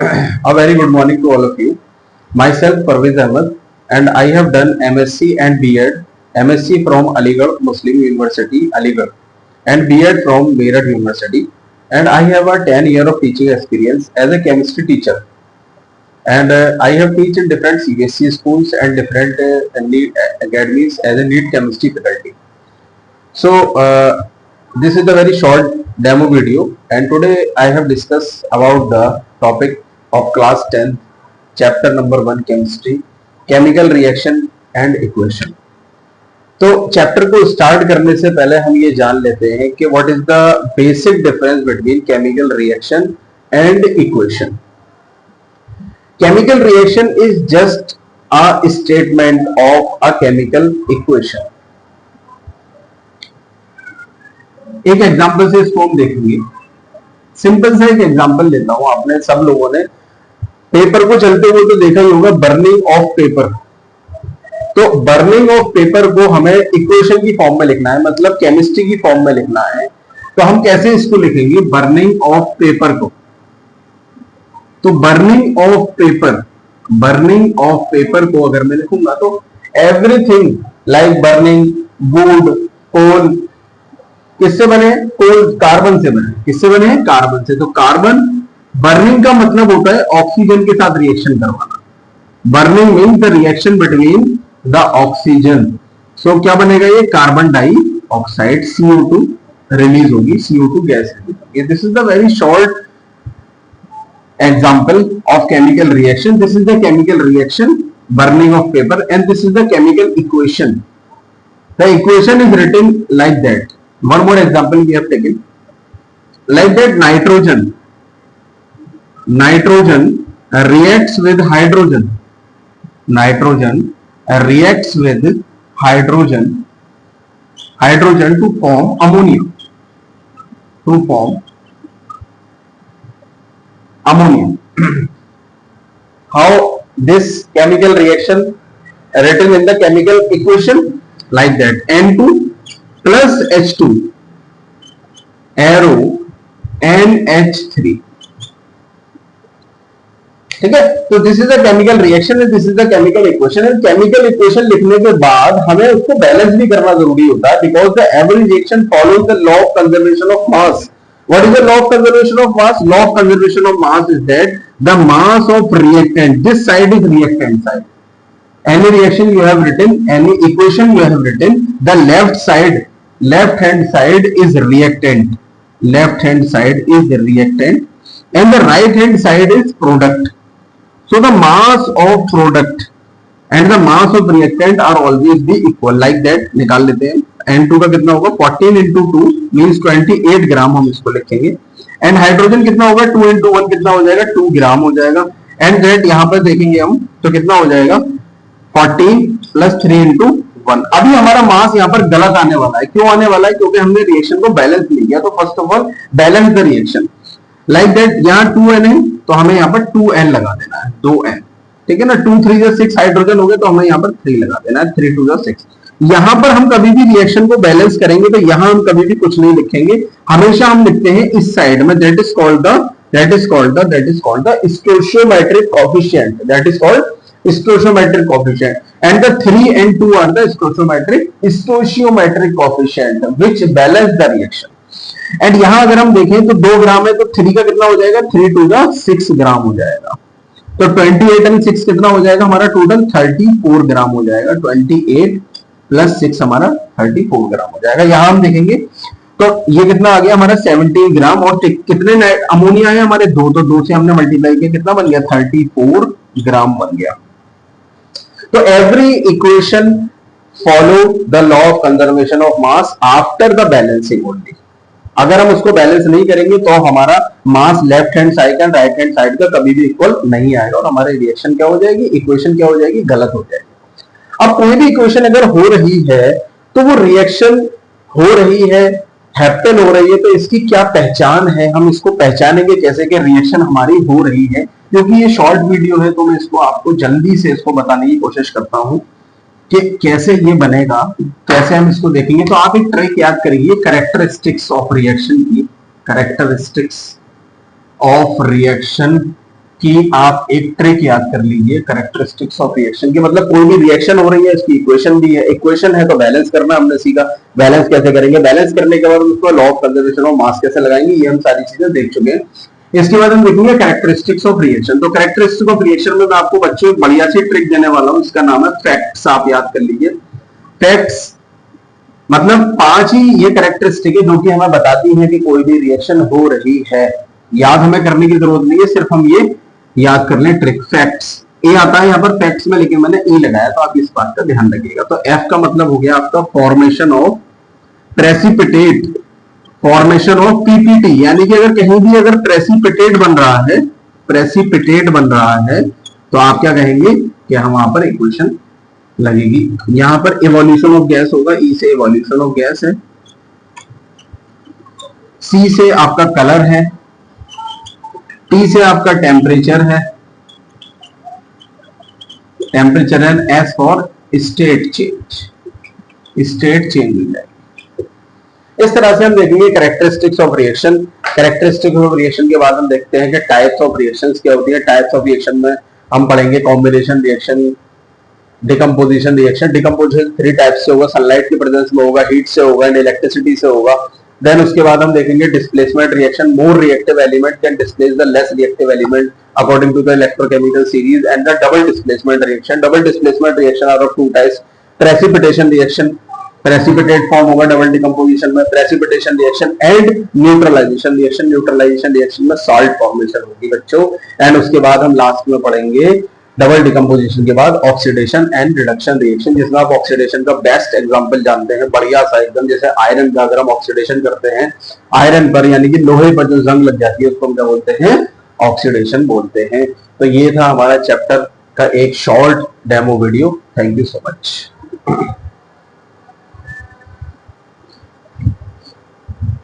A very good morning to all of you. Myself Parvez Ahmed, and I have done MSc and B.Ed. MSc from Aligarh Muslim University, Aligarh, and B.Ed from Meerut University. And I have a 10 year of teaching experience as a chemistry teacher. And I have taught in different CBSE schools and different NEET academies as a NEET chemistry faculty. So this is a very short demo video, and today I have discussed about the topic of class 10 chapter number 1 chemistry, chemical reaction and equation. तो chapter को start करने से पहले हम ये जान लेते हैं कि what is the basic difference between chemical reaction and equation. Chemical reaction is just a statement of a chemical equation. एक एग्जांपल से इसको हम देखेंगे. सिंपल सा एक एग्जांपल लेता हूं. आपने सब लोगों ने पेपर को चलते हुए तो देखा ही होगा, बर्निंग ऑफ पेपर. तो बर्निंग ऑफ पेपर को हमें इक्वेशन की फॉर्म में लिखना है, मतलब केमिस्ट्री की फॉर्म में लिखना है. तो हम कैसे इसको लिखेंगे, बर्निंग ऑफ पेपर को. तो बर्निंग ऑफ पेपर को अगर मैं लिखूंगा तो एवरीथिंग लाइक बर्निंग वुड, कोल, किससे बने, कोल कार्बन से बने. किससे बने, कार्बन से. तो कार्बन, बर्निंग का मतलब होता है ऑक्सीजन के साथ रिएक्शन करवाना. Burning means the reaction between the oxygen. So क्या बनेगा, ये कार्बन डाइऑक्साइड, CO2 रिलीज होगी, CO2 गैस रिलीज होगी. This is the very short example of chemical reaction. This is the chemical reaction, burning of paper, and this is the chemical equation. The equation is written like that. One more example we have taken like that. Nitrogen reacts with hydrogen. Nitrogen reacts with hydrogen to form ammonia. How this chemical reaction written in the chemical equation like that. N2 plus H2 arrow NH3. ठीक है. तो this is the chemical reaction and this is the chemical equation. And chemical equation लिखने के बाद हमें उसको balance भी करना जरूरी होता है, because the every reaction follows the law of conservation of mass. What is the law of conservation of mass? Law of conservation of mass is that the mass of reactant, this side is reactant side. Any reaction you have written, any equation you have written, the left hand side is reactant. Left hand side is reactant and the right hand side is product. So the mass of product and the mass of reactant are always be equal. Like that निकाल लेते हैं. N2 का कितना होगा, 14 into 2 means 28 ग्राम हम इसको लिखेंगे. And hydrogen कितना होगा, 2 into 1 कितना हो जाएगा, 2 ग्राम हो जाएगा. एंड दैट यहाँ पर देखेंगे हम तो कितना हो जाएगा, 14 plus 3 into 1. अभी हमारा मास यहाँ पर गलत आने वाला है. क्यों आने वाला है, क्योंकि हमने रिएक्शन को बैलेंस नहीं किया. तो first of all balance the reaction like that. यहाँ 2N है तो हमें यहाँ पर 2N लगा देना है, 2N. ठीक है ना. 2 3 6 हाइड्रोजन हो गए तो हमें यहाँ पर 3 लगा देना है, 3 2 6. यहां पर हम कभी भी रिएक्शन को बैलेंस करेंगे तो यहां हम कभी भी कुछ नहीं लिखेंगे. हमेशा हम लिखते हैं इस साइड में. That is called the stoichiometric coefficient. That is called stoichiometric coefficient. And the 3 and 2 are the stoichiometric coefficient which balance the reaction. And यहां अगर हम देखें तो 2 ग्राम है तो 3 का कितना हो जाएगा, 3 2 6 ग्राम हो जाएगा. तो 28 and 6 कितना हो जाएगा हमारा, टोटल 34 ग्राम हो जाएगा. 28 plus 6 हमारा 34 ग्राम हो जाएगा. यहां हम देखेंगे तो ये कितना आ गया हमारा, 17 ग्राम. और कितने अमोनिया है हमारे, 2. तो 2 से हमने मल्टीप्लाई किया, कितना बन गया, 34 ग्राम बन गया. तो every equation follow the law of conservation of mass after the balancing only. अगर हम उसको बैलेंस नहीं करेंगे तो हमारा mass left hand side and right hand side का कभी भी इक्वल नहीं आएगा और हमारी रिएक्शन क्या हो जाएगी, इक्वेशन क्या हो जाएगी, गलत हो जाएगी. अब कोई भी इक्वेशन अगर हो रही है तो वो रिएक्शन हो रही है, हैपन हो रही है, तो इसकी क्या पहचान है, हम इसको पहचानेंगे कैसे कि रिएक्शन हमारी हो रही है. क्योंकि ये शॉर्ट वीडियो है तो मैं इसको आपको जल्दी से इसको बताने की कोशिश करता हूं कि कैसे ये बनेगा, कैसे हम इसको देखेंगे. तो आप एक ट्रिक याद करिए, कैरेक्टरिस्टिक्स ऑफ रिएक्शन की. कैरेक्टरिस्टिक्स ऑफ रिएक्शन कि आप एक ट्रिक याद कर लीजिए कैरेक्टरिस्टिक्स ऑफ रिएक्शन की। मतलब कोई भी रिएक्शन हो रही है, इसकी इक्वेशन भी है, इक्वेशन है तो बैलेंस करना हमने सीखा। बैलेंस कैसे करेंगे, बैलेंस करने के बाद उसको लॉ ऑफ कंजर्वेशन ऑफ मास कैसे लगाएंगे, ये हम सारी चीजें देख चुके हैं। इसके बाद हम देखेंगे कैरेक्टरिस्टिक्स ऑफ रिएक्शन। तो कैरेक्टरिस्टिक्स ऑफ रिएक्शन में मैं आपको बच्चों एक बढ़िया सी ट्रिक देने वाला हूं, इसका नाम है फैक्ट्स। आप याद कर लीजिए फैक्ट्स, मतलब 5 ही ये कैरेक्टरिस्टिक है जो कि हमें बताती हैं कि कोई भी रिएक्शन हो रही है। याद हमें करने की जरूरत नहीं है, सिर्फ हम ये याद कर लें ट्रिक। फैक्ट्स ए आता है यहाँ पर फैक्ट्स में, लेकिन मैंने ई लगाया तो आप इस बात का ध्यान रखिएगा। तो एफ का मतलब हो गया आपका formation of precipitate, formation of PPT, यानी कि अगर कहीं भी अगर प्रेसिपिटेट बन रहा है, प्रेसिपिटेट बन रहा है तो आप क्या कहेंगे कि हम वहां पर इक्वेशन लगेगी। यहां पर इवोल्यूशन ऑफ गैस होगा, ई से इवोल्यूशन ऑफ गैस है, सी से आपका कलर है, टी से आपका टेम्परेचर है, टेम्परेचर है, S for state change, state change हो जाएगी। इस तरह से हम देखेंगे characteristics of reaction. Characteristics of reaction के बाद हम देखते हैं कि टाइप्स ऑफ रिएक्शंस क्या होती है। टाइप्स ऑफ रिएक्शन में हम पढ़ेंगे combination reaction, decomposition reaction. Decomposition 3 type से होगा, सनलाइट की प्रेजेंस में होगा, हीट से होगा एंड इलेक्ट्रिसिटी से होगा। देन उसके बाद हम देखेंगे displacement reaction. More reactive element can displace the less reactive element according to the electrochemical series. And the double displacement reaction. Double displacement reaction are of 2 types. Precipitation reaction, precipitate form होगा double decomposition में, precipitation reaction and neutralisation reaction. Neutralisation reaction में salt formation होगी बच्चों। And उसके बाद हम last में पढ़ेंगे डबल डिकम्पोजिशन के बाद ऑक्सीडेशन एंड रिडक्शन रिएक्शन, जिसमें आप ऑक्सीडेशन का बेस्ट एग्जांपल जानते हैं, बढ़िया सा एकदम, जैसे आयरन का अगर हम ऑक्सीडेशन करते हैं आयरन पर, यानी कि लोहे पर जो जंग लग जाती है उसको हम क्या बोलते हैं, ऑक्सीडेशन बोलते हैं। तो ये था हमारा चैप्टर का एक short demo video. Thank you so much.